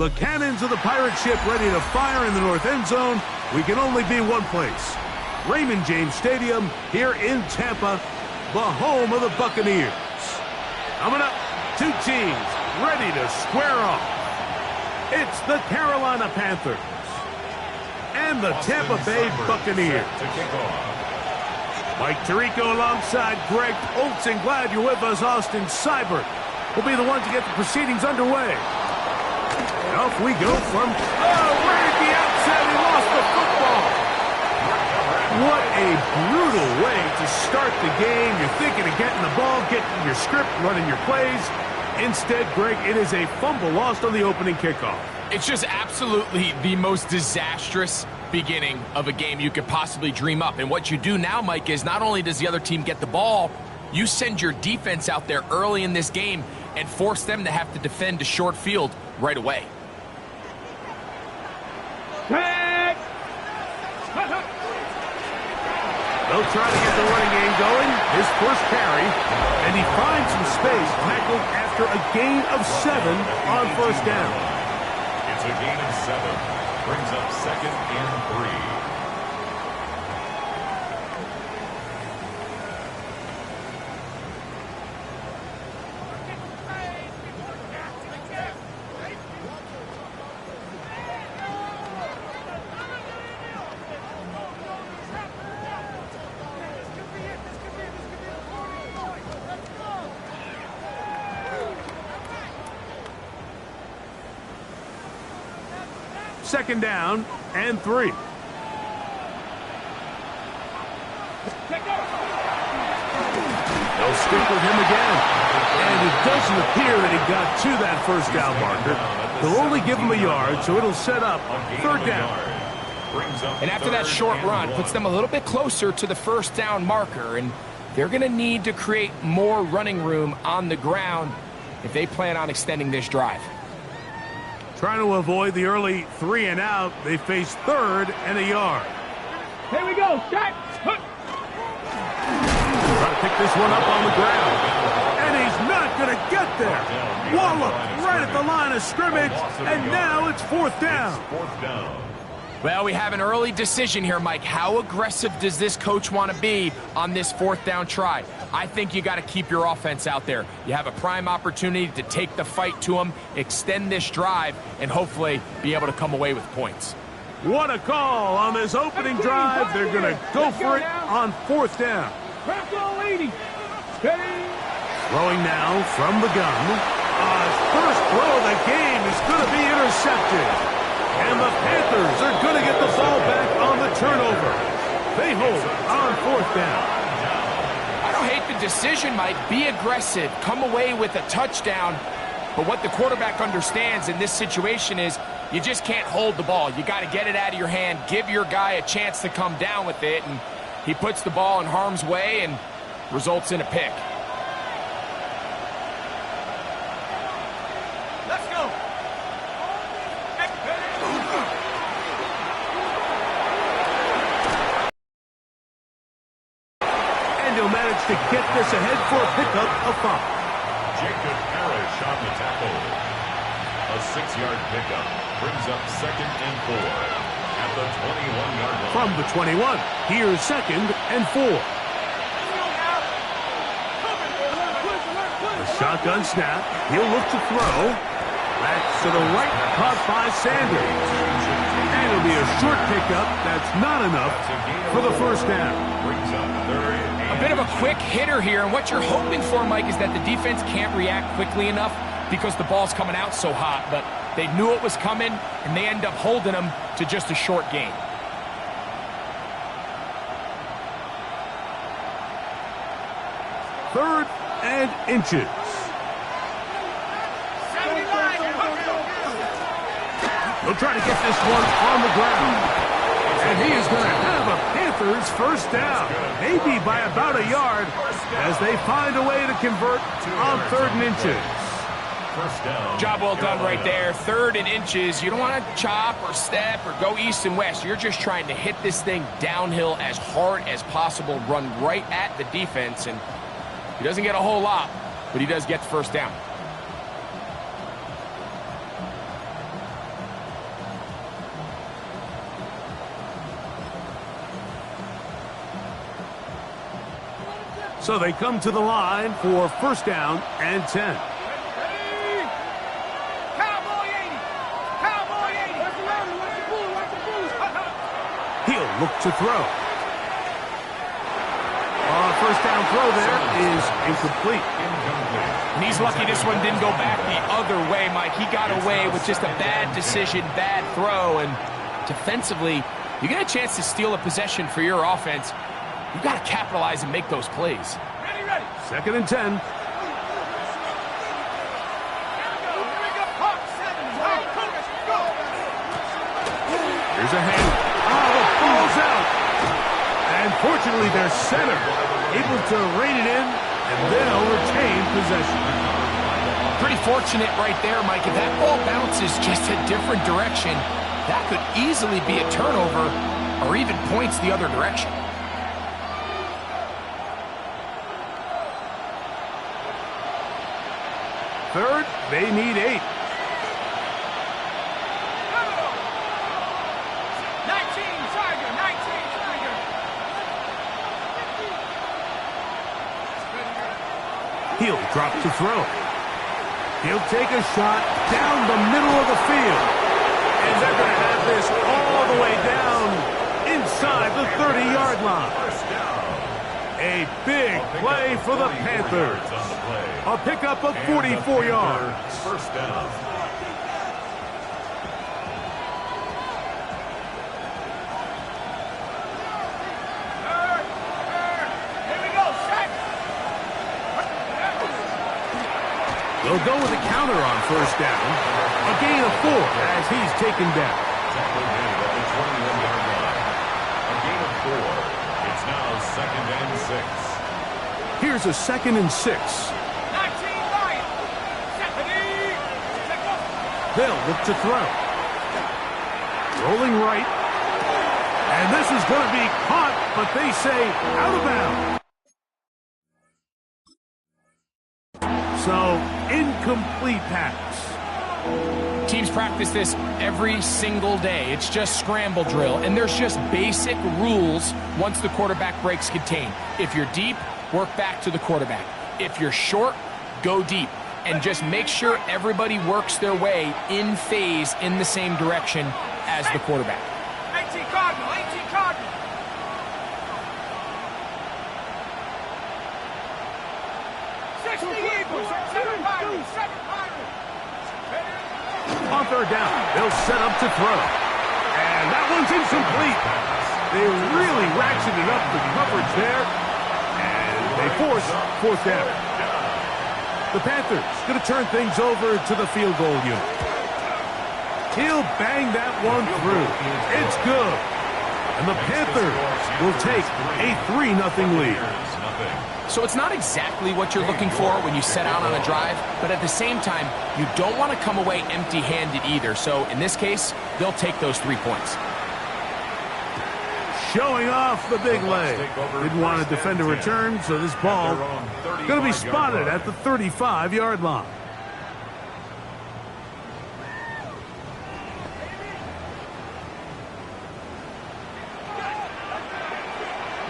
The cannons of the pirate ship ready to fire in the north end zone. We can only be one place. Raymond James Stadium here in Tampa, the home of the Buccaneers. Coming up, two teams ready to square off. It's the Carolina Panthers and the Tampa Bay Buccaneers. Mike Tirico alongside Greg Olsen. Glad you're with us. Austin Seibert will be the one to get the proceedings underway. And off we go from, right at the outset, he lost the football. What a brutal way to start the game. You're thinking of getting the ball, getting your script, running your plays. Instead, Greg, it is a fumble lost on the opening kickoff. It's just absolutely the most disastrous beginning of a game you could possibly dream up. And what you do now, Mike, is not only does the other team get the ball, you send your defense out there early in this game and force them to have to defend a short field right away. They'll try to get the running game going. His first carry, and he finds some space, tackled after a gain of 7 on first down. It's a gain of 7. Brings up 2nd and 3. Second down and 3. They'll stick with him again. And it doesn't appear that he got to that first down marker. They'll only give him a yard, so it'll set up 3rd down. And after that short run, puts them a little bit closer to the first down marker. And they're going to need to create more running room on the ground if they plan on extending this drive. Trying to avoid the early 3 and out, they face 3rd and a yard. Here we go, shot. Try to pick this one up on the ground. And he's not going to get there. Wallop right at the line of scrimmage, and now it's 4th down. Well, we have an early decision here, Mike. How aggressive does this coach want to be on this 4th down try? I think you got to keep your offense out there. You have a prime opportunity to take the fight to them, extend this drive, and hopefully be able to come away with points. What a call on this opening drive. They're going to go for it on 4th down. Throwing now from the gun. His first throw of the game is going to be intercepted. And the Panthers are going to get the ball back on the turnover. They hold on 4th down. I don't hate the decision, Mike. Be aggressive. Come away with a touchdown. But what the quarterback understands in this situation is you just can't hold the ball. You got to get it out of your hand. Give your guy a chance to come down with it. And he puts the ball in harm's way and results in a pick. To get this ahead for a pickup of 5. Jacob Parrish on the tackle. A 6-yard pickup brings up 2nd and 4 at the 21-yard line. From the 21, here's 2nd and 4. The shotgun snap. He'll look to throw. Back to the right, caught by Sanders. And it'll be a short pickup. That's not enough for the first down. Brings up 3rd. A bit of a quick hitter here, and what you're hoping for, Mike, is that the defense can't react quickly enough because the ball's coming out so hot, but they knew it was coming, and they end up holding them to just a short gain. Third and inches. They'll try to get this one on the ground. And he is going to have a Panthers first down, maybe by about a yard, as they find a way to convert on 3rd and inches. Job well done right there. 3rd and inches. You don't want to chop or step or go east and west. You're just trying to hit this thing downhill as hard as possible, run right at the defense, and he doesn't get a whole lot, but he does get the first down. So they come to the line for first down and 10. He'll look to throw. First down throw there is incomplete. And he's lucky this one didn't go back the other way, Mike. He got away with just a bad decision, bad throw, and defensively, you get a chance to steal a possession for your offense. You've got to capitalize and make those plays. Ready. Second and 10. Here's a hand. The ball's out. And fortunately, their center able to rein it in, and they'll retain possession. Pretty fortunate right there, Mike. If that ball bounces just a different direction, that could easily be a turnover or even points the other direction. Third, they need 8. 19, Tiger, 19, Tiger. He'll drop to throw. He'll take a shot down the middle of the field. And they're going to have this all the way down inside the 30-yard line. A big play for the Panthers. A pickup of 44 yards. First down. Here we go, set. They'll go with a counter on first down. A gain of 4 as he's taken down. Tackle made at the 21-yard line. A gain of 4. It's now second and 6. Here's a second and 6. 19, Lion. Stephanie. They'll look to throw. Rolling right. And this is going to be caught, but they say out of bounds. So, incomplete pass. Teams practice this every single day. It's just scramble drill, and there's just basic rules once the quarterback breaks contain. If you're deep, work back to the quarterback. If you're short, go deep. And just make sure everybody works their way in phase in the same direction as the quarterback. 18 Cardinal, 18 Cardinal. 60 Eagles, 7 Pirates, 7 Pirates. On third down, they'll set up to throw. And that one's incomplete. They really ratcheted up the coverage there. And they force fourth down. The Panthers going to turn things over to the field goal unit. He'll bang that one through. It's good. And the Panthers will take a 3-0 lead. So it's not exactly what you're looking for when you set out on a drive, but at the same time, you don't want to come away empty-handed either. So in this case, they'll take those 3 points. Showing off the big leg. Didn't want to defend a return, so this ball going to be spotted at the 35-yard line.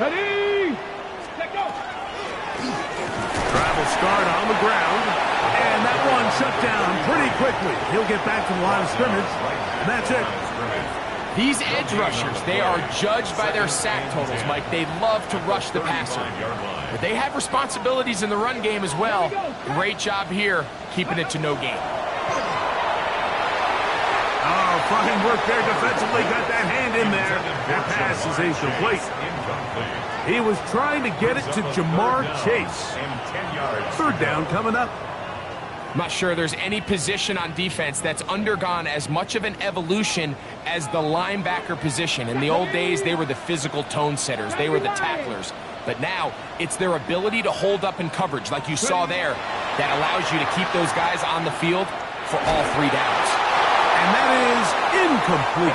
Ready. Let go. Travel start on the ground. And that one shut down pretty quickly. He'll get back to the line of scrimmage. And that's it. These edge rushers, they are judged by their sack totals, Mike. They love to rush the passer. But they have responsibilities in the run game as well. Great job here, keeping it to no gain. Oh, fine work there defensively. Got that hand in there. That pass is incomplete. He was trying to get it to Jamar Chase. Third down coming up. I'm not sure there's any position on defense that's undergone as much of an evolution as the linebacker position. In the old days, they were the physical tone setters. They were the tacklers. But now, it's their ability to hold up in coverage, like you saw there, that allows you to keep those guys on the field for all 3 downs. And that is incomplete.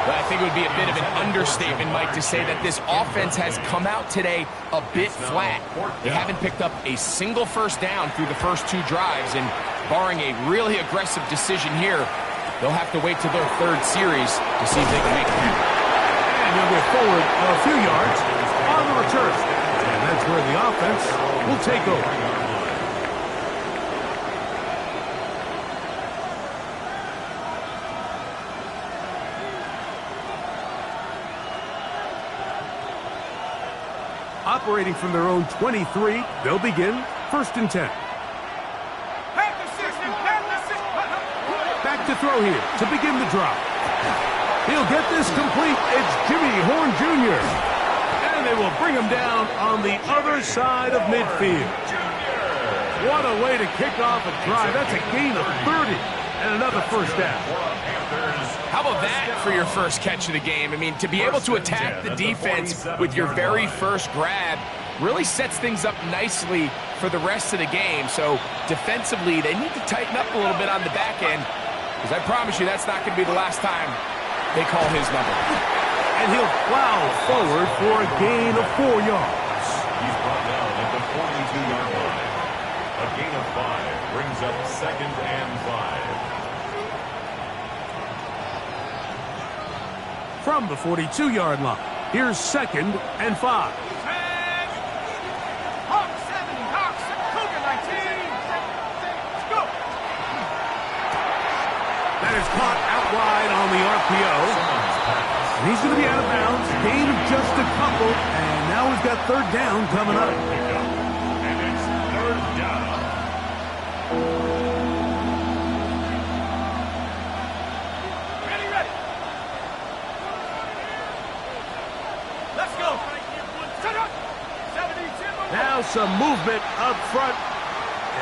But I think it would be a bit of an understatement, Mike, to say that this offense has come out today a bit flat. They haven't picked up a single first down through the first 2 drives, and barring a really aggressive decision here, they'll have to wait till their 3rd series to see if they can make it happen. And they'll get forward a few yards on the return. And That's where the offense will take over. Operating from their own 23, they'll begin 1st and 10. Back to throw here to begin the drive. He'll get this complete. It's Jimmy Horn Jr. And they will bring him down on the other side of midfield. What a way to kick off a drive. That's a gain of 30 and another first down. How about that for your first catch of the game? I mean, to be able to attack the defense with your very first grab really sets things up nicely for the rest of the game. So defensively, they need to tighten up a little bit on the back end, because I promise you that's not going to be the last time they call his number. And he'll plow forward for a gain of 4 yards. He's brought down at the 42-yard line. A gain of 5 brings up 2nd and 5. From the 42-yard line, here's 2nd and 5. Hawk 70, Hawk, Cougar 19. Let's go. That is caught out wide on the RPO. And he's going to be out of bounds. Gain of just a couple. And now we've got 3rd down coming up. And it's 3rd down. Ready, ready. Let's go. Set up. 72. Now some movement up front.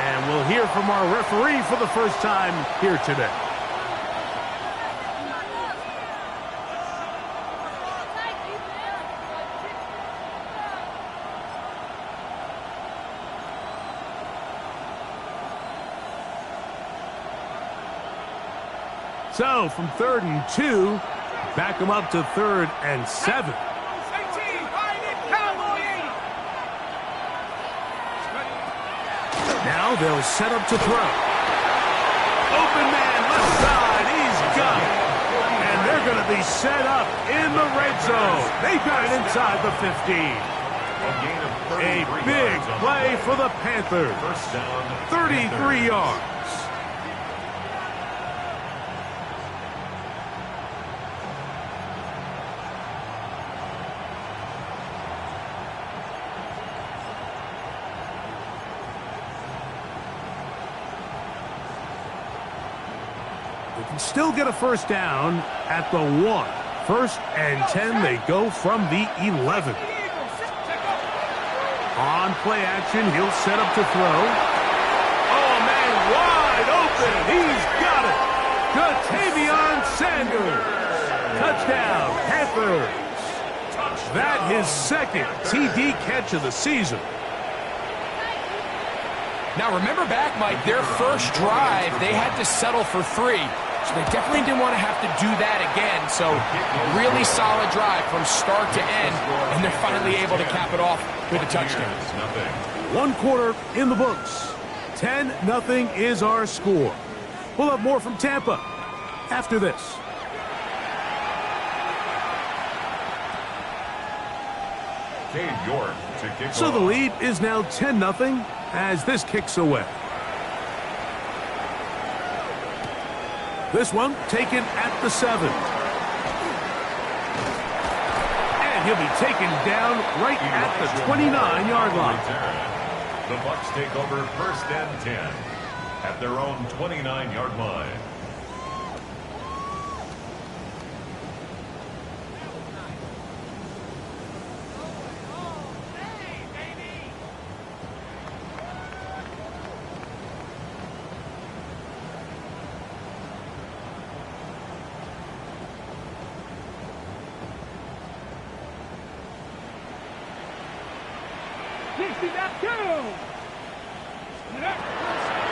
And we'll hear from our referee for the first time here today. So from 3rd and 2, back them up to 3rd and 7. 18, find it, Cowboy 80. Now they'll set up to throw. Open man, left side, he's got it. And they're going to be set up in the red zone. They got it inside the 15. A big play for the Panthers. 33 yards. They can still get a first down at the 1. 1st and 10, they go from the 11. On play action, he'll set up to throw. Oh, man, wide open. He's got it. Ja'Tavion Sanders. Touchdown, Panthers. That his 2nd TD catch of the season. Now, remember back, Mike, their first drive, they had to settle for 3. So they definitely didn't want to have to do that again. So really solid drive from start to end, and they're finally able to cap it off with a touchdown. 1 quarter in the books. 10-0 is our score. We'll have more from Tampa after this. Cade York to kick So off. the lead is now 10-0 as this kicks away. This one taken at the 7. And he'll be taken down right at the 29-yard line. The Bucs take over 1st and 10 at their own 29-yard line.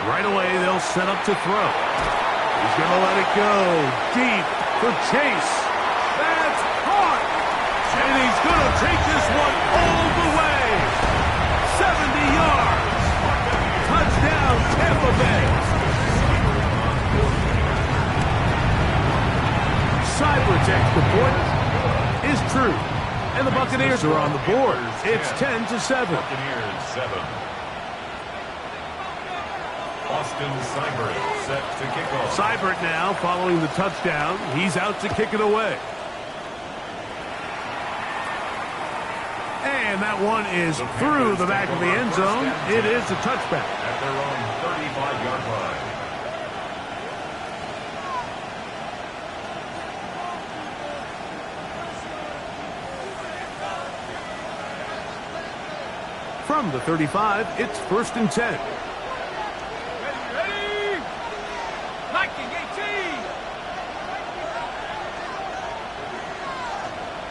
Right away, they'll set up to throw. He's going to let it go deep for Chase. That's caught. And he's going to take this one all the way. 70 yards. Touchdown, Tampa Bay. Cybertext report is true. And the Buccaneers are on the board. It's 10-7. Buccaneers 7. Austin Seibert set to kick off. Seibert now following the touchdown. He's out to kick it away. And that one is through the back of the end zone. It is a touchback. At their own 35-yard line. From the 35, it's 1st and 10. Ready? Liking 18.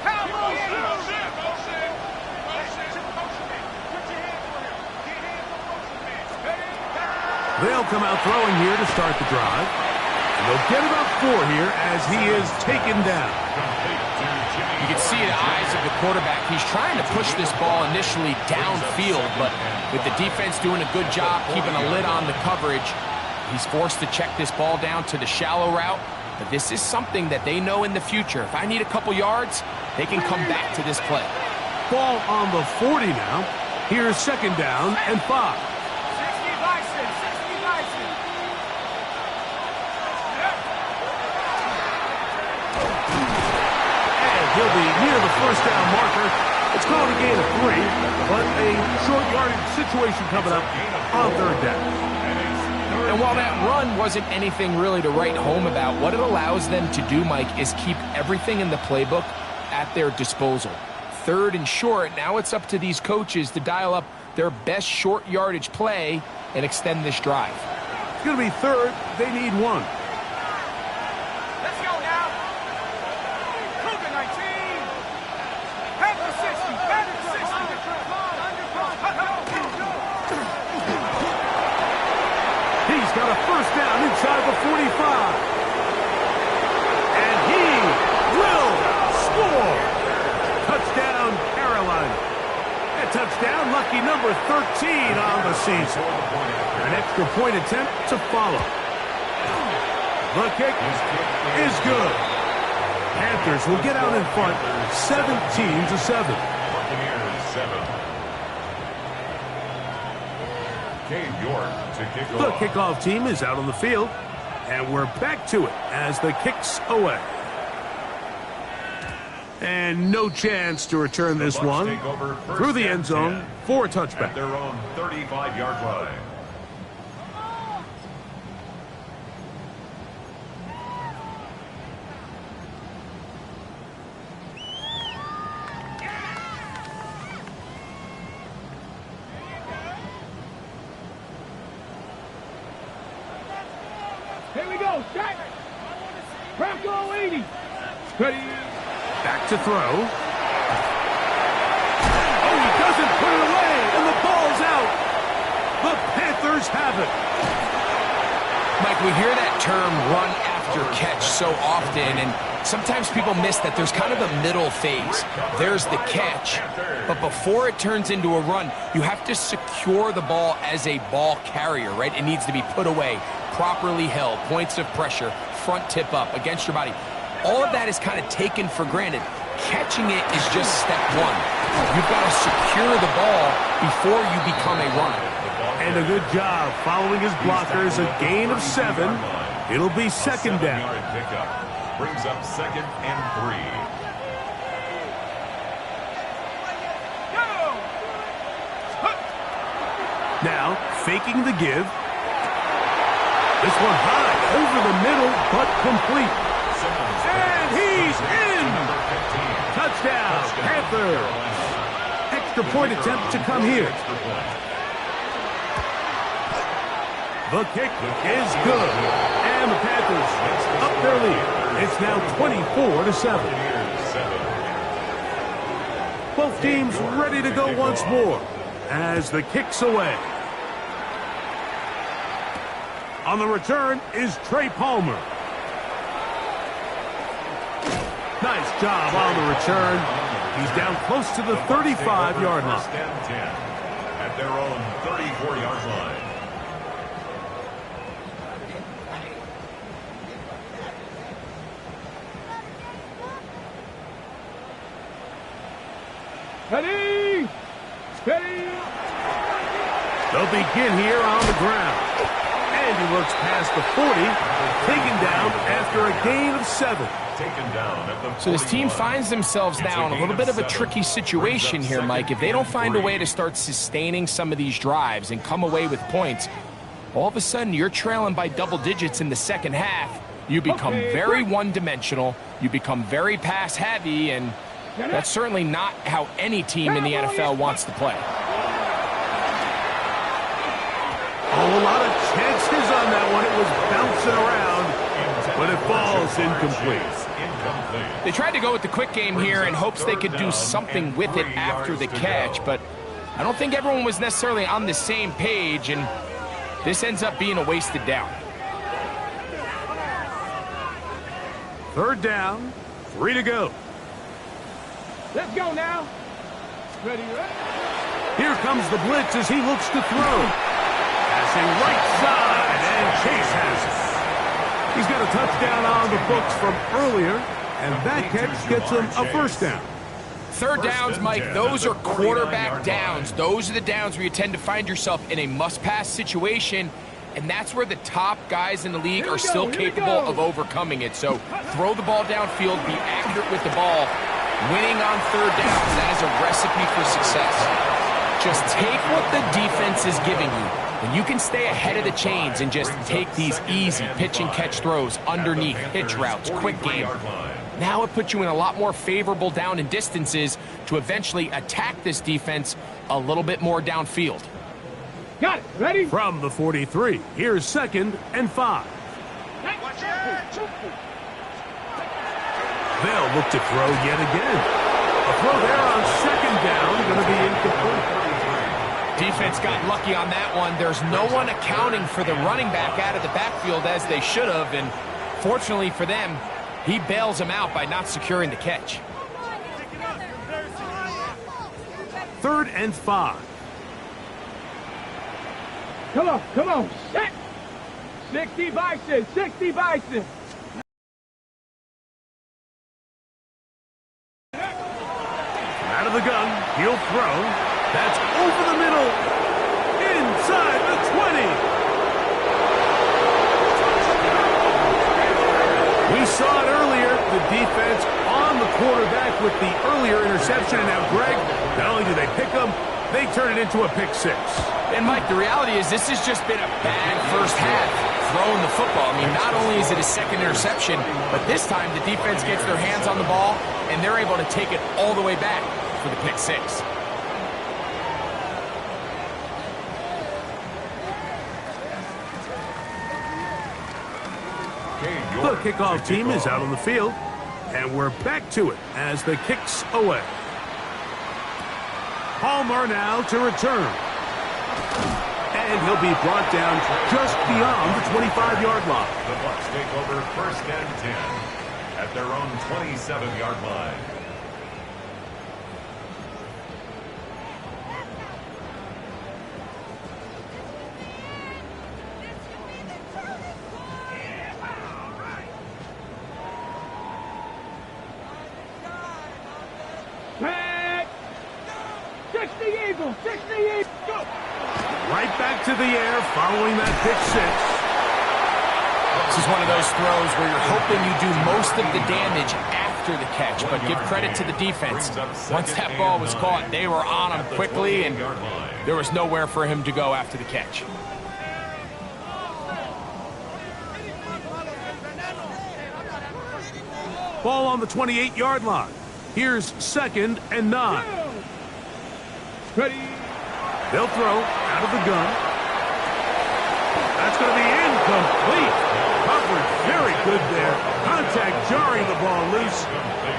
Cowboys. They'll come out throwing here to start the drive. And they'll get about 4 here as he is taken down. You can see the eyes of the quarterback. He's trying to push this ball initially downfield, but with the defense doing a good job keeping a lid on the coverage, he's forced to check this ball down to the shallow route. But this is something that they know in the future. If I need a couple yards, they can come back to this play. Ball on the 40 now. Here's 2nd down and 5. 60 license. 60 license. He'll be near the 1st down marker. It's called a gain of 3, but a short yardage situation coming up on 3rd down. And while that run wasn't anything really to write home about, what it allows them to do, Mike, is keep everything in the playbook at their disposal. 3rd and short, now it's up to these coaches to dial up their best short yardage play and extend this drive. It's going to be 3rd. They need 1. Let's go now. Cougar 19. Panther 60. Panther 60. He's got a 1st down inside the 45. And he will score. Touchdown, Carolina. A touchdown, lucky number 13 on the season. An extra point attempt to follow. The kick is good. Panthers will get out in front 17-7. Buccaneers 7. Cade York to kick The off. kickoff team is out on the field, and we're back to it as the kick's away. And no chance to return this Bucs one take over first through the and end zone 10 for a at touchback. their own 35-yard line. Here we go. Jack. Bronco 80. Ready. Back to throw. Oh, he doesn't put it away, and the ball's out. The Panthers have it. Mike, we hear that term run after catch so often, and sometimes people miss that there's kind of a middle phase. There's the catch, but before it turns into a run, you have to secure the ball as a ball carrier, right? It needs to be put away, properly held, points of pressure, front tip up against your body. All of that is kind of taken for granted. Catching it is just step one. You've got to secure the ball before you become a runner. And a good job following his blockers, a gain of 7. It'll be 2nd down. 7-yard pickup brings up 2nd and 3. Now, faking the give. This one high, over the middle, but complete. And he's in! Touchdown, Panthers! Extra point attempt to come here. The kick is good. And the Panthers up their lead. It's now 24-7. Both teams ready to go once more as the kick's away. On the return is Trey Palmer. Nice job on the return. He's down close to the 35-yard line. First and 10 at their own 34-yard line. Ready. Steady. They'll begin here on the ground. And he works past the 40, taken down after a gain of 7. Taken down at the So this team 41. finds themselves now in a little bit of a tricky situation here, Mike. If they don't find a way to start sustaining some of these drives and come away with points, all of a sudden you're trailing by double digits in the second half. You become very one-dimensional. You become very pass-heavy, and that's certainly not how any team in the NFL wants to play. Oh, a lot of chances on that one. It was bouncing around, but it falls incomplete. They tried to go with the quick game here in hopes they could do something with it after the catch, but I don't think everyone was necessarily on the same page, and this ends up being a wasted down. 3rd down, 3 to go. Let's go now. Ready. Here comes the blitz as he looks to throw. Passing right side, and Chase has it. He's got a touchdown on the books from earlier, and that catch gets him a 1st down. 3rd downs, Mike, those are quarterback downs. Those are the downs where you tend to find yourself in a must-pass situation, and that's where the top guys in the league are still capable of overcoming it. So throw the ball downfield, be accurate with the ball. Winning on 3rd downs, that is a recipe for success. Just take what the defense is giving you. When you can stay ahead of the chains and just take these easy pitch-and-catch throws underneath, hitch routes, quick game, now it puts you in a lot more favorable down and distances to eventually attack this defense a little bit more downfield. Got it. Ready. From the 43, here's 2nd and 5. They'll look to throw yet again. A throw there on 2nd down, going to be incomplete. Defense got lucky on that one. There's no one accounting for the running back out of the backfield as they should have, and fortunately for them, he bails him out by not securing the catch. 3rd and 5. Come on. Come on. Set. 60 Bison. 60 Bison. Out of the gun, he'll throw. That's over the middle. Inside the 20. We saw it earlier. The defense on the quarterback with the earlier interception. And now, Greg, not only do they pick them, they turn it into a pick 6. And, Mike, the reality is this has just been a bad first half throwing the football. I mean, not only is it a 2nd interception, but this time the defense gets their hands on the ball, and they're able to take it all the way back for the pick 6. The kickoff team is out on the field, and we're back to it as the kick's away. Palmer now to return. And he'll be brought down just beyond the 25-yard line. The Bucs take over 1st and 10 at their own 27-yard line. Back. 60 Eagles. 60 Eagles. Go. Right back to the air following that pick 6. This is one of those throws where you're hoping you do most of the damage after the catch, but give credit to the defense. Once that ball was caught, they were on him quickly, and there was nowhere for him to go after the catch. Ball on the 28-yard line. Here's 2nd and 9. Ready. They'll throw out of the gun. That's going to be incomplete. Coverage very good there. Contact jarring the ball loose.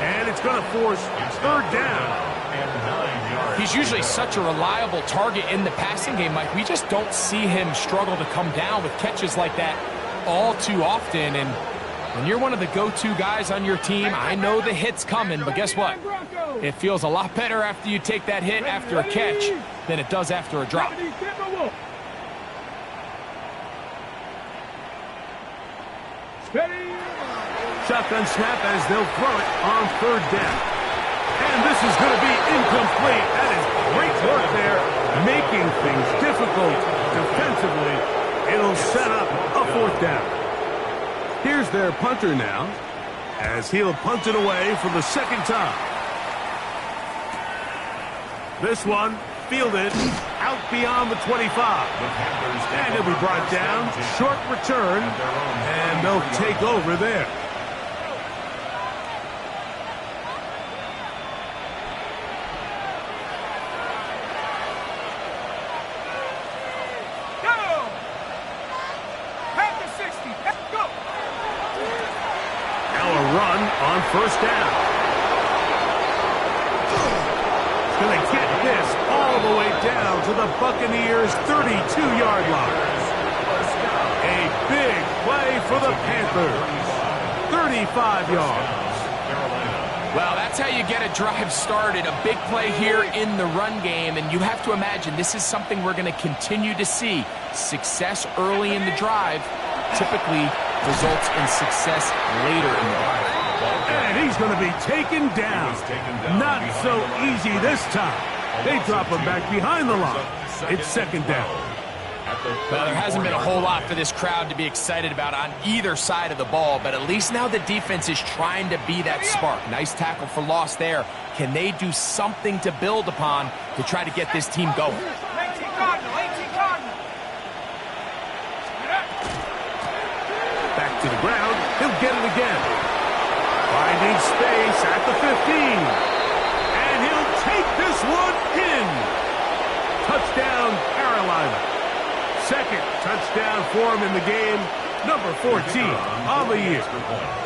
And it's going to force 3rd down. He's usually such a reliable target in the passing game, Mike. We just don't see him struggle to come down with catches like that all too often. And when you're one of the go-to guys on your team, I know the hit's coming, but guess what? It feels a lot better after you take that hit after a catch than it does after a drop. Shotgun snap as they'll throw it on 3rd down. And this is going to be incomplete. That is great work there, making things difficult defensively. It'll set up a 4th down. Here's their punter now, as he'll punt it away for the 2nd time. This one fielded out beyond the 25. And he'll be brought down, short return, and they'll take over there. On 1st down. He's going to get this all the way down to the Buccaneers' 32-yard line. A big play for the Panthers. 35 yards. Well, that's how you get a drive started. A big play here in the run game, and you have to imagine this is something we're going to continue to see. Success early in the drive typically results in success later in the drive. And he's going to be taken down. Not so easy this time. They drop him back behind the line. It's 2nd down. Well, there hasn't been a whole lot for this crowd to be excited about on either side of the ball, but at least now the defense is trying to be that spark. Nice tackle for loss there. Can they do something to build upon to try to get this team going? 18 Cardinal, 18 Cardinal. Back to the ground. He'll get it again. Finding space at the 15. And he'll take this one in. Touchdown, Carolina. 2nd touchdown for him in the game. Number 14 on the year.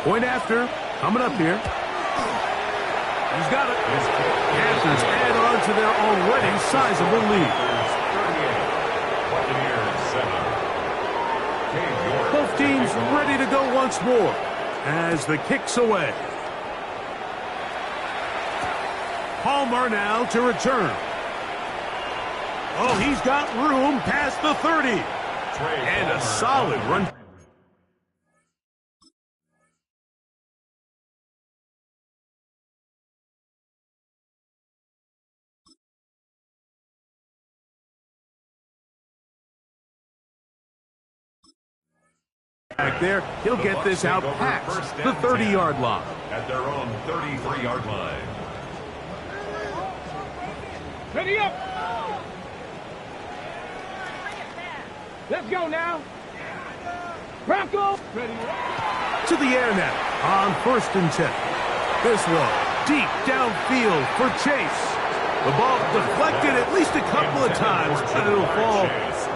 Point after, coming up here. He's got it. Panthers add on to their already sizable lead. Both teams ready to go once more as the kick's away. Palmer now to return. Oh, he's got room past the 30. And a solid run. Back there, he'll get this out past the 30-yard line. At their own 33-yard line. Ready up. Let's go now. Bronco. Ready up. To the air now on 1st and 10. This one deep downfield for Chase. The ball deflected at least a couple of times, but it'll fall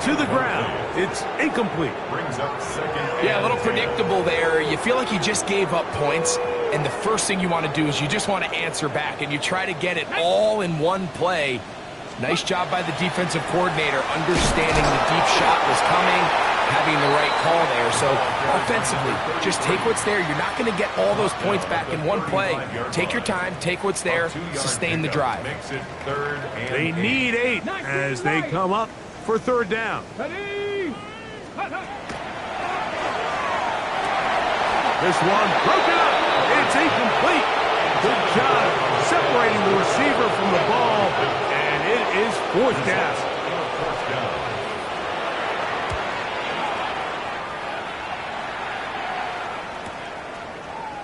to the ground. It's incomplete. Brings up 2nd. Yeah, a little predictable there. You feel like you just gave up points, and the first thing you want to do is you just want to answer back, and you try to get it all in one play. Nice job by the defensive coordinator, understanding the deep shot was coming, having the right call there. So offensively, just take what's there. You're not going to get all those points back in one play. Take your time, take what's there, sustain the drive. They need 8 as they come up for 3rd down. This one broken up. It's incomplete. Good job separating the receiver from the ball, and it is 4th down.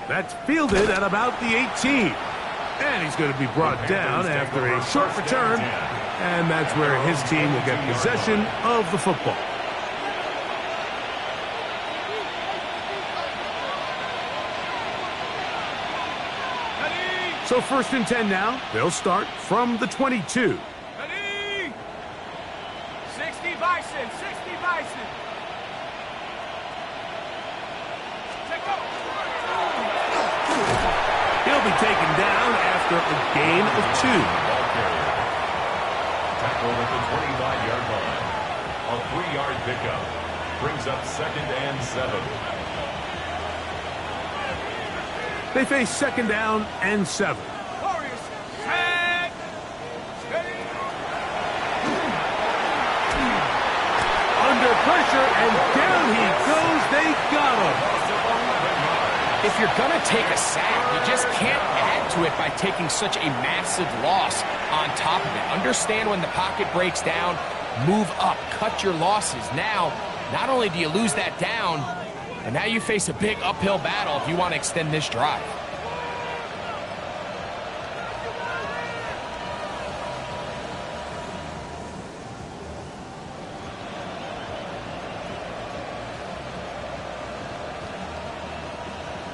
That's fielded at about the 18. And he's going to be brought down after a short return. And that's where his team will get possession of the football. So 1st and 10 now. They'll start from the 22. Ready. 60 Bison, 60 Bison. Take off. He'll be taken down after a gain of 2. Tackle at the 25-yard line. A 3-yard pickup. Brings up 2nd and 7. They face 2nd down and 7. Warriors. Set. Ready. Under pressure, and down he goes. They got him. If you're going to take a sack, you just can't add to it by taking such a massive loss on top of it. Understand when the pocket breaks down, move up, cut your losses. Now, not only do you lose that down, and now you face a big uphill battle if you want to extend this drive.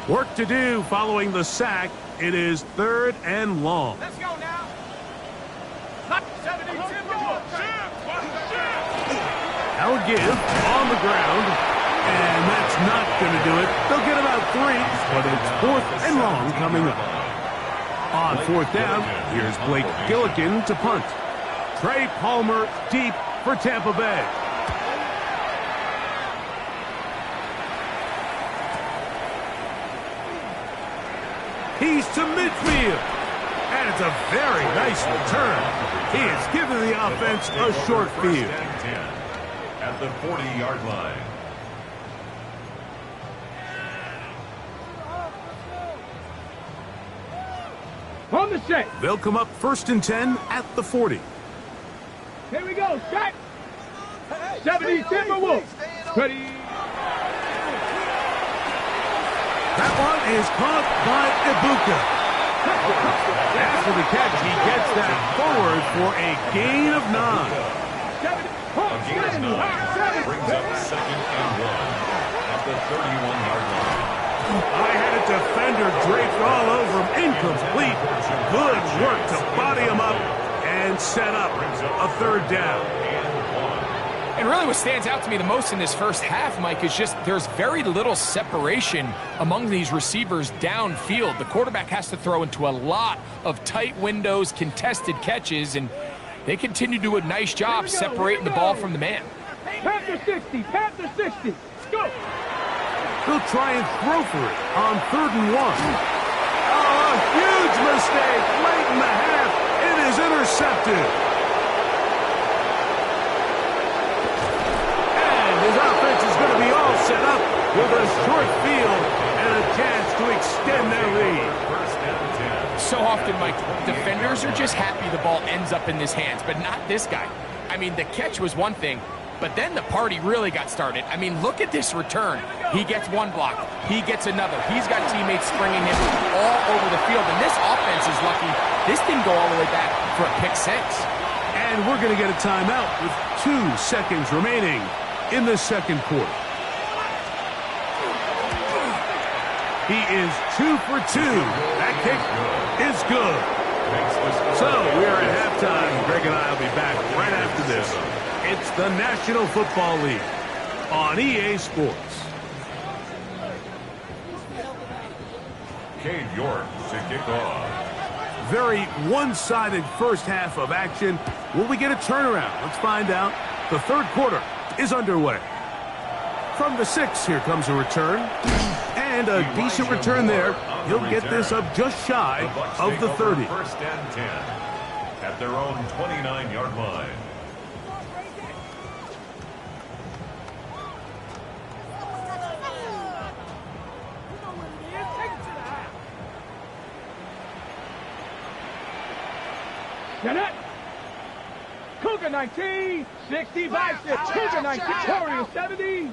Work to do following the sack. It is 3rd and long. Let's go now. 70 Now a give on the ground. And that's not going to do it. They'll get about 3, but it's 4th and long coming up. On 4th down, here's Blake Gillikin to punt. Trey Palmer deep for Tampa Bay. He's to midfield. And it's a very nice return. He has given the offense a short field. At the 40-yard line. On the set. They'll come up 1st and 10 at the 40. Here we go. Set. 70 Timberwolves. Ready. That one is caught by Ibuka. After the catch, he gets that forward for a gain of 9. A gain of 9 brings up 2nd and 1 at the 31-yard line. I had a defender draped all over him. Incomplete. Good work to body him up and set up a 3rd down. And really what stands out to me the most in this first half, Mike, is just there's very little separation among these receivers downfield. The quarterback has to throw into a lot of tight windows, contested catches, and they continue to do a nice job separating the ball from the man. Panther 60. Panther 60. Let's go. He'll try and throw for it on 3rd and 1. Oh, a huge mistake late in the half. It is intercepted. His offense is going to be all set up with a short field and a chance to extend their lead. So often, Mike, defenders are just happy the ball ends up in his hands, but not this guy. I mean, the catch was one thing, but then the party really got started. I mean, look at this return. He gets one block. He gets another. He's got teammates springing him all over the field, and this offense is lucky. This didn't go all the way back for a pick 6. And we're going to get a timeout with 2 seconds remaining in the 2nd quarter. He is 2 for 2. That kick is good. So we are at halftime. Greg and I will be back right after this. It's the National Football League on EA Sports. Cade York to kick off. Very one-sided first half of action. Will we get a turnaround? Let's find out. The 3rd quarter is underway. From the 6, here comes a return. And a decent return there. He'll get this up just shy of the 30. 1st and 10 at their own 29-yard line. Get it. Cougar 19, 65, Cougar 19, Warriors 70.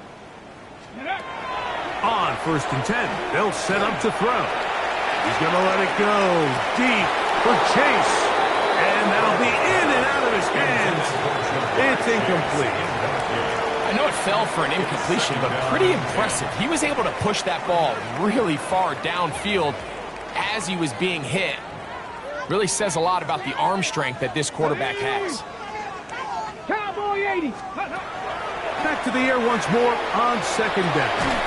On 1st and 10, they'll set up to throw. He's going to let it go deep for Chase. And that'll be in and out of his hands. It's incomplete. I know it fell for an incompletion, but pretty impressive. He was able to push that ball really far downfield as he was being hit. Really says a lot about the arm strength that this quarterback has. Cowboy 80. Back to the air once more on 2nd down.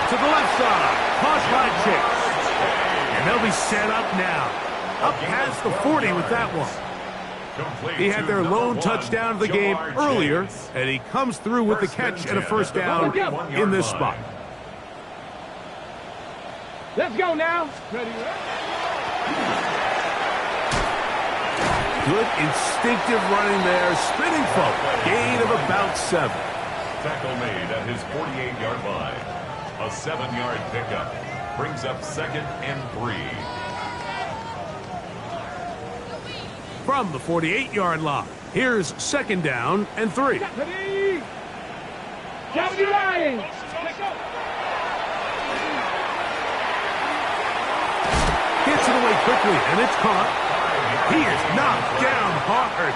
To the left side, caught by Chase. And they'll be set up now. Up past the 40 with that one. He had their lone touchdown of the game earlier, and he comes through with the catch and a 1st down in this spot. Let's go now. Ready. Good instinctive running there, spinning forward. Gain of about 7. Tackle made at his 48-yard line. A 7-yard pickup. Brings up 2nd and 3. From the 48-yard line, here's 2nd down and 3. Ready? Down the line. Gets it away quickly, and it's caught. He is knocked down hard.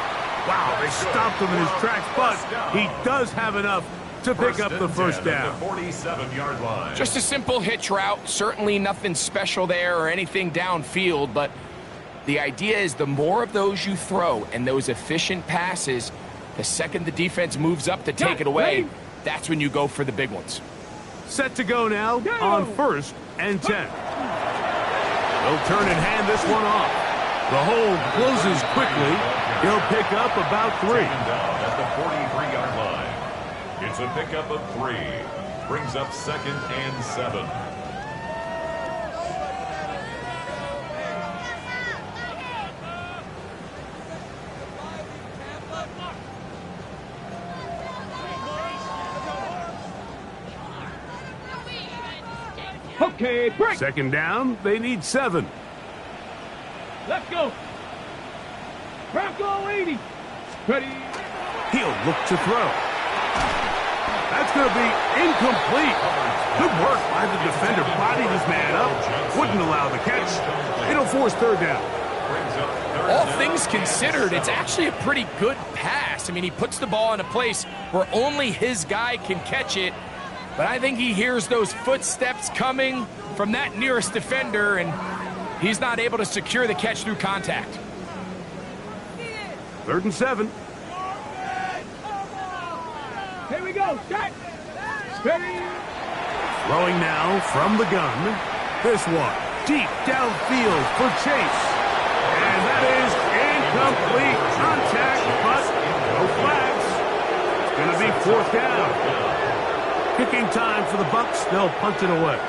Wow, they stopped him in his tracks, but he does have enough to pick up the first down. 47-yard line. Just a simple hitch route. Certainly nothing special there or anything downfield, but the idea is the more of those you throw and those efficient passes, the second the defense moves up to take it away, that's when you go for the big ones. Set to go now on 1st and 10. They'll turn and hand this one off. The hold closes quickly. He'll pick up about 3. Down at the 43-yard line. It's a pickup of 3. Brings up 2nd and 7. Okay, break. 2nd down, they need 7. Let's go. Bronco 80. Ready? He'll look to throw. That's going to be incomplete. Good work by the defender. Bodied his man up. Wouldn't allow the catch. It'll force 3rd down. All things considered, it's actually a pretty good pass. I mean, he puts the ball in a place where only his guy can catch it. But I think he hears those footsteps coming from that nearest defender, and he's not able to secure the catch through contact. 3rd and 7. Here we go. Set. Ready? Throwing now from the gun. This one deep downfield for Chase. And that is incomplete contact, but no flags. It's going to be 4th down. Kicking time for the Bucs. They'll punt it away,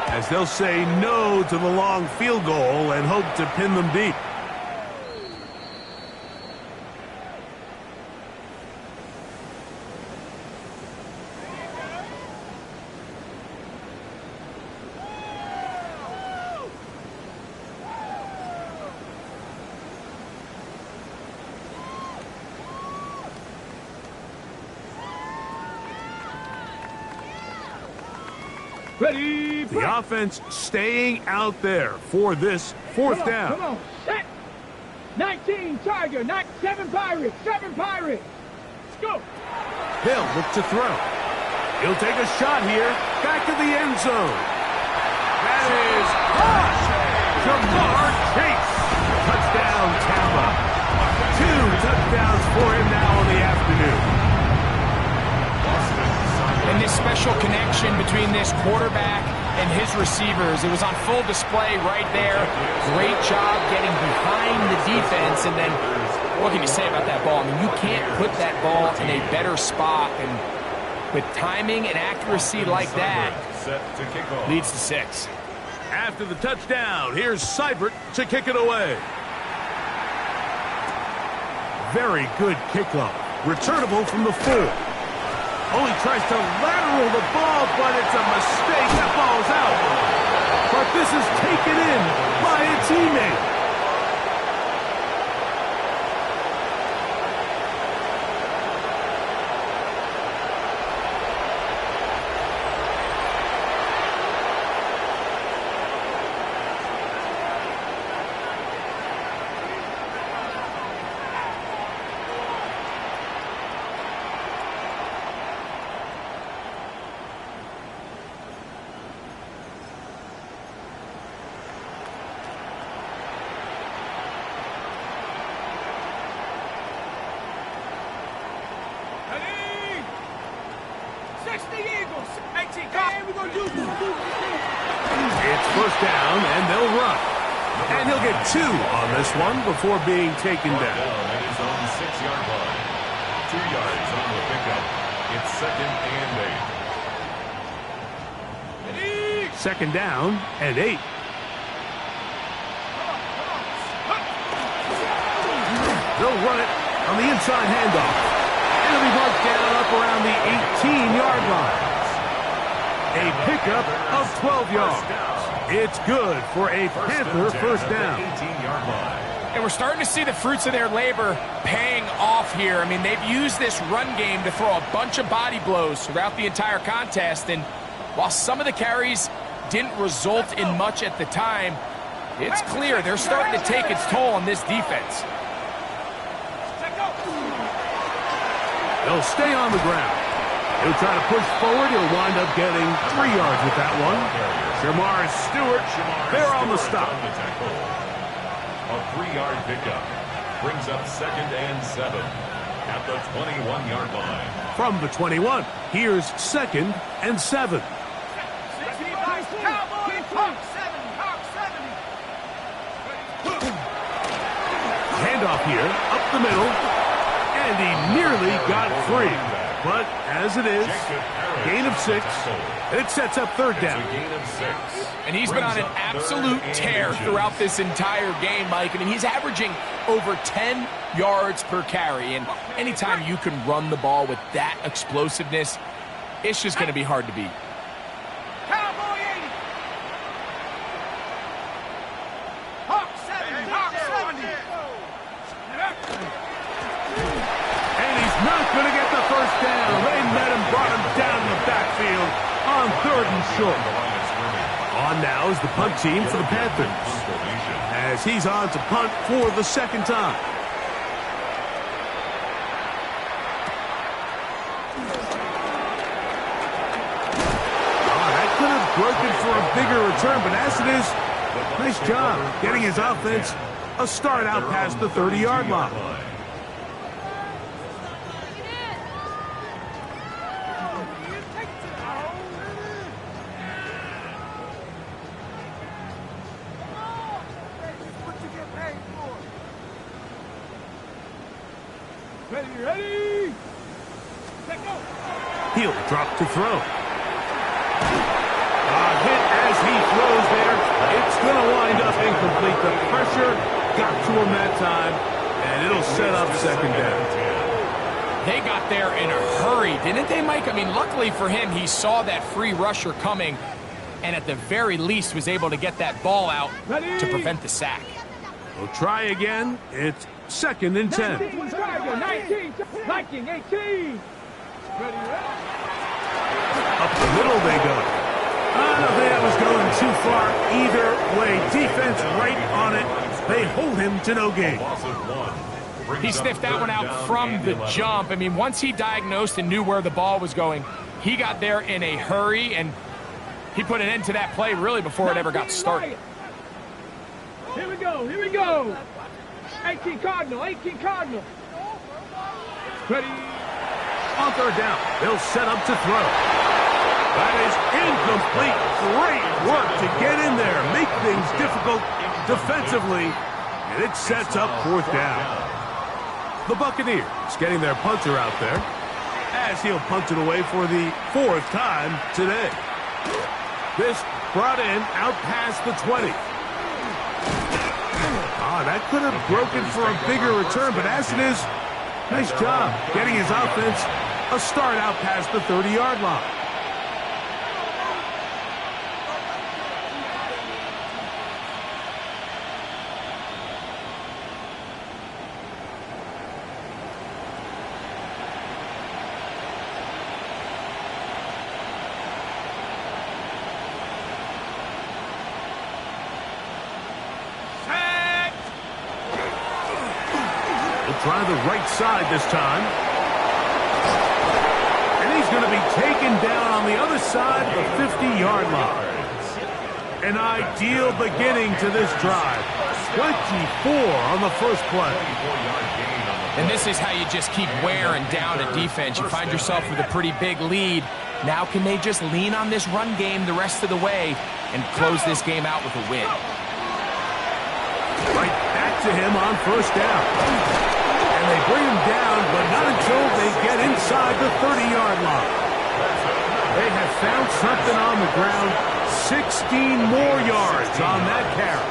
as they'll say no to the long field goal and hope to pin them deep. Ready? The offense staying out there for this 4th down. Come on. Set. 19 Tiger. 7 Pirates. 7 Pirates. Let's go. He'll look to throw. He'll take a shot here. Back to the end zone. That is caught. Jamar Chase. Touchdown, Tampa. 2 touchdowns for him now in the afternoon. And this special connection between this quarterback and his receivers, it was on full display right there. Great job getting behind the defense. And then what can you say about that ball? I mean, you can't put that ball in a better spot. And with timing and accuracy like that, leads to 6. After the touchdown, here's Seibert to kick it away. Very good kickoff. Returnable from the 4. Oh, he tries to lateral the ball, but it's a mistake. That ball's out. But this is taken in by a teammate. It's 1st down, and they'll run. And he'll get 2 on this one before being taken down. At his own 6-yard line. 2 yards on the pickup. It's 2nd and 8. 2nd down and 8. They'll run it on the inside handoff. And it'll be marked down up around the 18-yard line. A pickup of 12 yards. It's good for a Panther first down. 18-yard line. And we're starting to see the fruits of their labor paying off here. I mean, they've used this run game to throw a bunch of body blows throughout the entire contest. And while some of the carries didn't result in much at the time, it's clear they're starting to take its toll on this defense. They'll stay on the ground. He'll try to push forward. He'll wind up getting 3 yards with that one. Shamar Stewart, they're on the stop. A 3-yard pickup brings up 2nd and 7 at the 21-yard line. From the 21, here's 2nd and 7. Handoff here, up the middle, and he nearly got free. But as it is, gain of 6, and it sets up 3rd down. A gain of 6. And he's been on an absolute tear throughout this entire game, Mike. I mean, he's averaging over 10 yards per carry. And anytime you can run the ball with that explosiveness, it's just going to be hard to beat. Cowboy 80. Hawk 70. Hawk 70. And he's not going to get the first down. They met him, brought him down the backfield on 3rd and short. On now is the punt team for the Panthers, as he's on to punt for the 2nd time. That could have broken for a bigger return, but as it is, nice job getting his offense a start out past the 30-yard line. Ready. He'll drop to throw. Hit as he throws there. It's going to wind up incomplete. The pressure got to him that time, and it'll set up 2nd down. They got there in a hurry, didn't they, Mike? I mean, luckily for him, he saw that free rusher coming, and at the very least was able to get that ball out to prevent the sack. We'll try again. It's 2nd and 10. 19. Viking 18. Up the middle they go. I don't think that was going too far either way. Defense right on it. They hold him to no gain. He sniffed that one out from the jump. I mean, once he diagnosed and knew where the ball was going, he got there in a hurry, and he put an end to that play really before it ever got started. Here we go. 18 Cardinal. Ready. On 3rd down, they'll set up to throw. That is incomplete. Great work to get in there, make things difficult defensively, and it sets up 4th down. The Buccaneers getting their punter out there, as he'll punt it away for the 4th time today. This brought in out past the 20. That could have broken for a bigger return, but as it is, nice job getting his offense a start out past the 30-yard line. Try the right side this time. And he's going to be taken down on the other side of the 50-yard line. An ideal beginning to this drive. 24 on the first play. And this is how you just keep wearing down a defense. You find yourself with a pretty big lead. Now can they just lean on this run game the rest of the way and close this game out with a win? Right back to him on 1st down. And they bring him down, but not until they get inside the 30-yard line. They have found something on the ground. 16 more yards on that carry.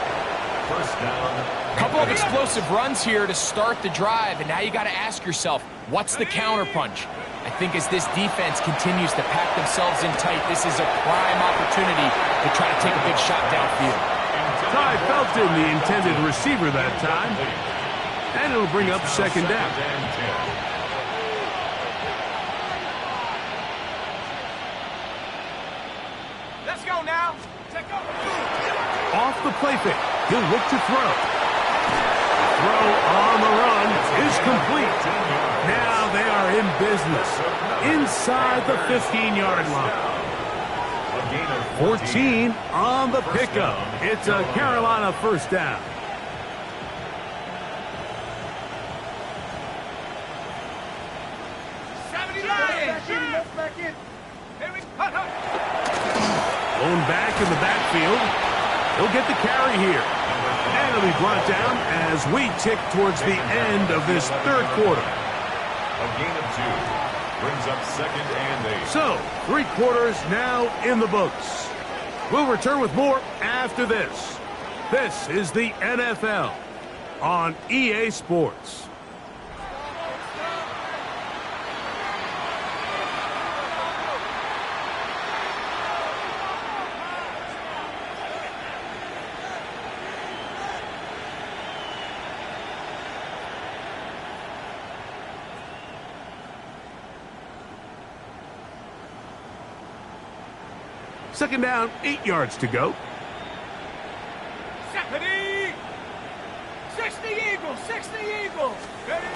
First down. Couple of explosive runs here to start the drive, and now you got to ask yourself, what's the counterpunch? I think as this defense continues to pack themselves in tight, this is a prime opportunity to try to take a big shot downfield. Ty Felton, the intended receiver that time. And it'll bring up second down. Let's go now. Take over. Off the play fake. He'll look to throw. Throw on the run is complete. Now they are in business inside the 15-yard line. 14 on the pickup. It's a Carolina first down. Blown back in the backfield. He'll get the carry here. And it'll be brought down as we tick towards the end of this third quarter. A gain of 2. Brings up second and 8. So, 3 quarters now in the books. We'll return with more after this. This is the NFL on EA Sports. Second down, 8 yards to go. 60 Eagles, 60 Eagles. Ready?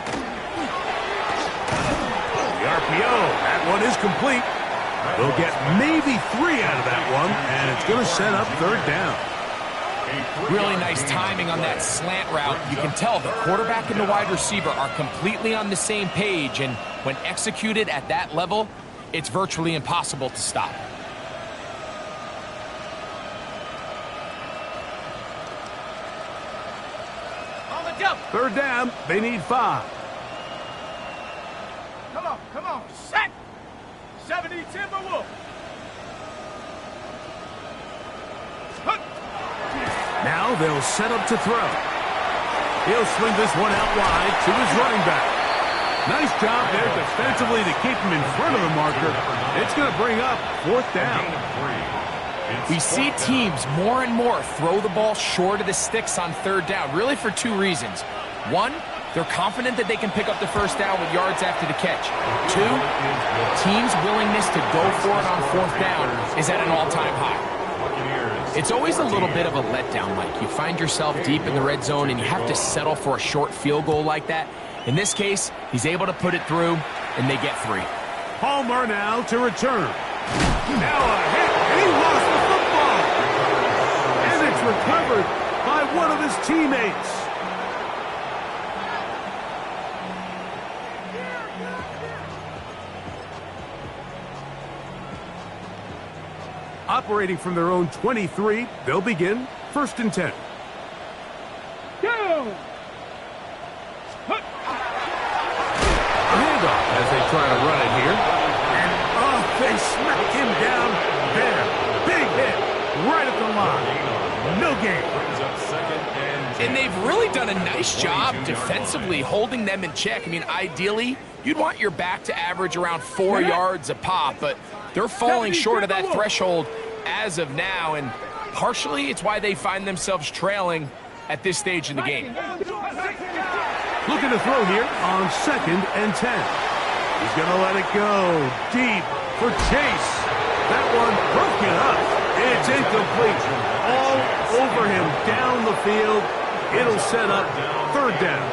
The RPO, that one is complete. They'll get maybe 3 out of that one, and it's going to set up third down. Really nice timing on that slant route. You can tell the quarterback and the wide receiver are completely on the same page, and when executed at that level, it's virtually impossible to stop. Third down, they need 5. Come on, set. 70 Timberwolf. Now they'll set up to throw. He'll swing this one out wide to his running back. Nice job there defensively to keep him in front of the marker. It's going to bring up fourth down. We see teams more and more throw the ball short of the sticks on third down, really for 2 reasons. 1, they're confident that they can pick up the first down with yards after the catch. 2, teams' willingness to go for it on fourth down is at an all-time high. It's always a little bit of a letdown, Mike. You find yourself deep in the red zone and you have to settle for a short field goal like that. In this case, he's able to put it through, and they get 3. Palmer now to return. Now a hit, and he lost the football. And it's recovered by one of his teammates. Operating from their own 23, they'll begin first and 10. Go! A handoff as they try to run it here. And they smack him down there. Big hit right at the line. No gain. And they've really done a nice job defensively holding them in check. I mean, ideally, you'd want your back to average around 4 yards a pop, but they're falling short of that threshold as of now, and partially it's why they find themselves trailing at this stage in the game. Looking to throw here on second and 10. He's going to let it go deep for Chase. That one broken up. It's incomplete. All over him down the field. It'll set up third down.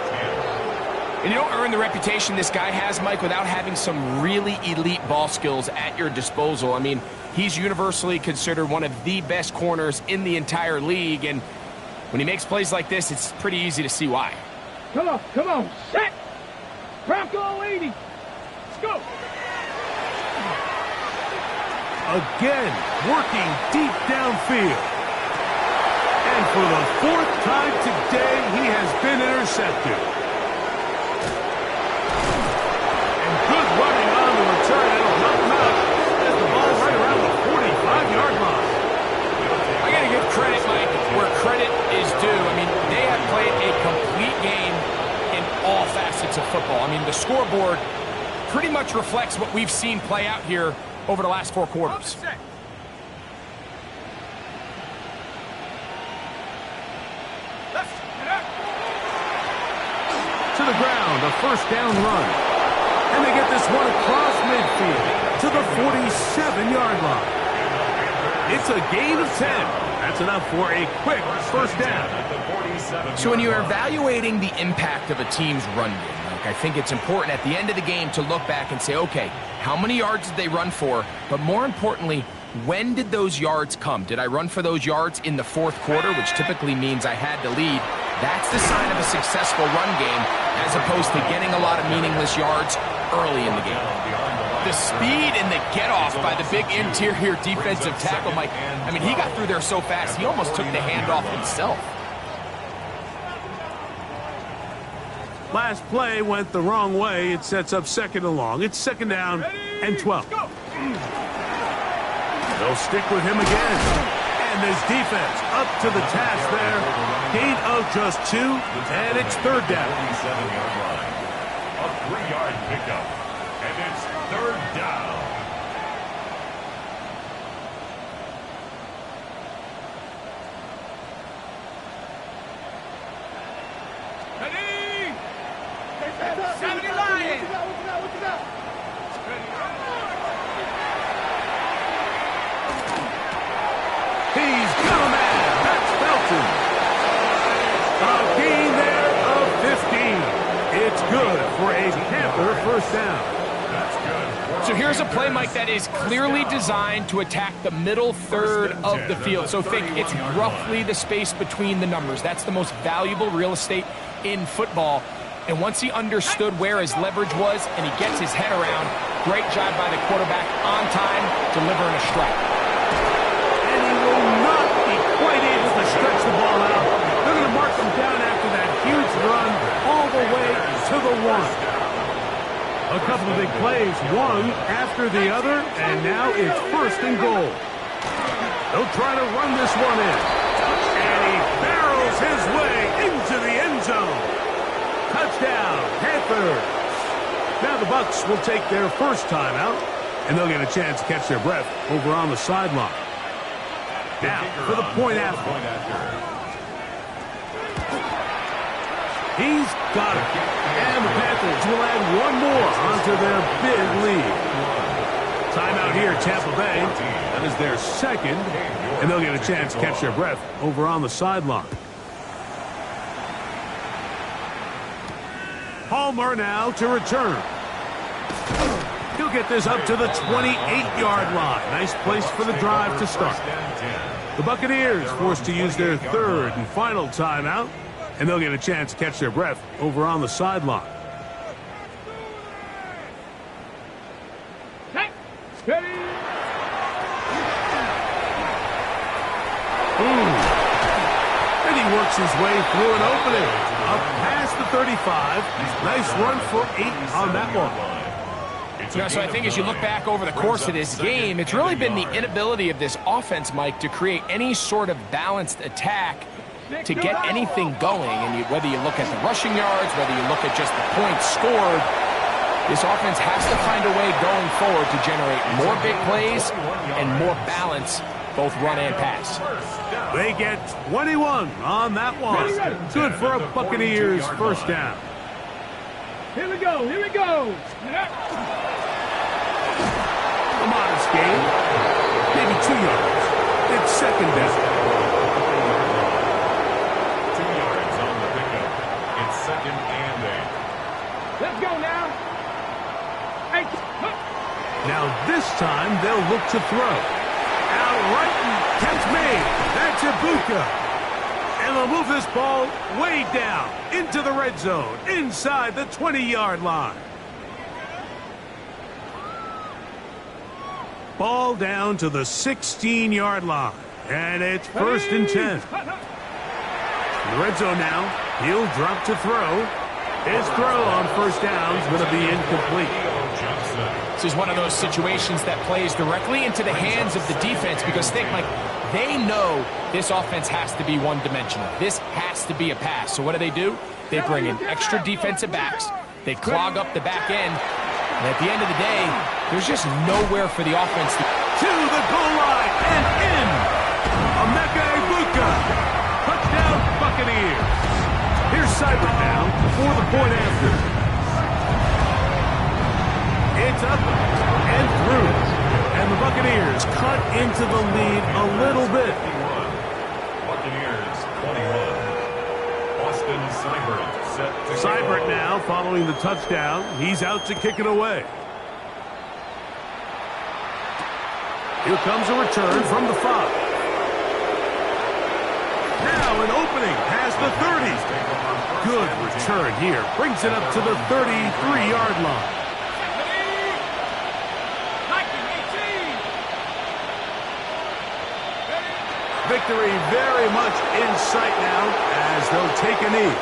And you don't earn the reputation this guy has, Mike, without having some really elite ball skills at your disposal. I mean, he's universally considered one of the best corners in the entire league, and when he makes plays like this, it's pretty easy to see why. Come on, set. Bronco 80. Let's go. Again, working deep downfield. And for the 4th time today, he has been intercepted. And good running on the return. That'll help him out as the ball's right around the 45-yard line. I got to give credit, Mike, where credit is due. I mean, they have played a complete game in all facets of football. I mean, the scoreboard pretty much reflects what we've seen play out here over the last 4 quarters. To the ground, a first down run. And they get this one across midfield to the 47-yard line. It's a gain of 10. That's enough for a quick first down. So when you're evaluating the impact of a team's run game, Mike, I think it's important at the end of the game to look back and say, okay, how many yards did they run for? But more importantly, when did those yards come? Did I run for those yards in the 4th quarter, which typically means I had to lead? That's the sign of a successful run game, as opposed to getting a lot of meaningless yards early in the game. The speed and the get-off by the big interior defensive tackle, Mike, I mean, he got through there so fast, he almost took the handoff himself. Last play went the wrong way. It sets up 2nd and long. It's 2nd down and 12. They'll stick with him again. And this defense up to the task there. Gain of just 2, and it's 3rd down. 47-yard line. A 3-yard pickup, and it's 3rd down. Ready? 70 Lions. What you got? He's got a man. That's Felton. A gain there of 15. It's good for a Panther first down. That's good. So here's a play, Mike, that is clearly designed to attack the middle third of the field. So think it's roughly the space between the numbers. That's the most valuable real estate in football. And once he understood where his leverage was and he gets his head around, great job by the quarterback on time, delivering a strike. And he will not be quite able to stretch the ball out. They're going to mark him down after that huge run all the way to the 1. A couple of big plays, one after the other, and now it's 1st and goal. They'll try to run this one in. And he barrels his way into the end zone. Touchdown, Panthers. Now the Bucs will take their first timeout, and they'll get a chance to catch their breath over on the sideline. Now for the point after. He's got it. And the Panthers will add one more onto their big lead. Timeout here, Tampa Bay. That is their 2nd, and they'll get a chance to catch their breath over on the sideline. Palmer now to return. He'll get this up to the 28-yard line. Nice place for the drive to start. The Buccaneers forced to use their 3rd and final timeout, and they'll get a chance to catch their breath over on the sideline. Ready? And he works his way through an opening. Up past the 35. Nice run for 8 on that one. Yeah, so I think as you look back over the course of this game, it's really been the inability of this offense, Mike, to create any sort of balanced attack to get anything going. And whether you look at the rushing yards, whether you look at just the points scored, this offense has to find a way going forward to generate more big plays and more balance, both run and pass. They get 21 on that one. Good for a Buccaneers first down. Here we go. Here we go. A modest gain. Maybe 2 yards. It's 2nd down. 2 yards on the pickup. It's 2nd and 8. Let's go now. Hey. Now this time they'll look to throw. Outright and catch made. That's Ibuka. And they'll move this ball way down into the red zone, inside the 20-yard line. Ball down to the 16-yard line, and it's 1st and 10. In the red zone now, he'll drop to throw. His throw on first down is going to be incomplete. This is one of those situations that plays directly into the hands of the defense because think, Mike, they know this offense has to be one-dimensional. This has to be a pass. So what do? They bring in extra defensive backs. They clog up the back end. And at the end of the day, there's just nowhere for the offense to the goal line and in. Emeka Egbuka. Touchdown, Buccaneers. Here's Seibert now for the point after. It's up and through. And the Buccaneers cut into the lead a little bit. Buccaneers 21. Austin Seibert set to Seibert now following the touchdown. He's out to kick it away. Here comes a return from the 5. Now an opening past the 30. Good return here. Brings it up to the 33-yard line. Victory very much in sight now as they'll take a knee.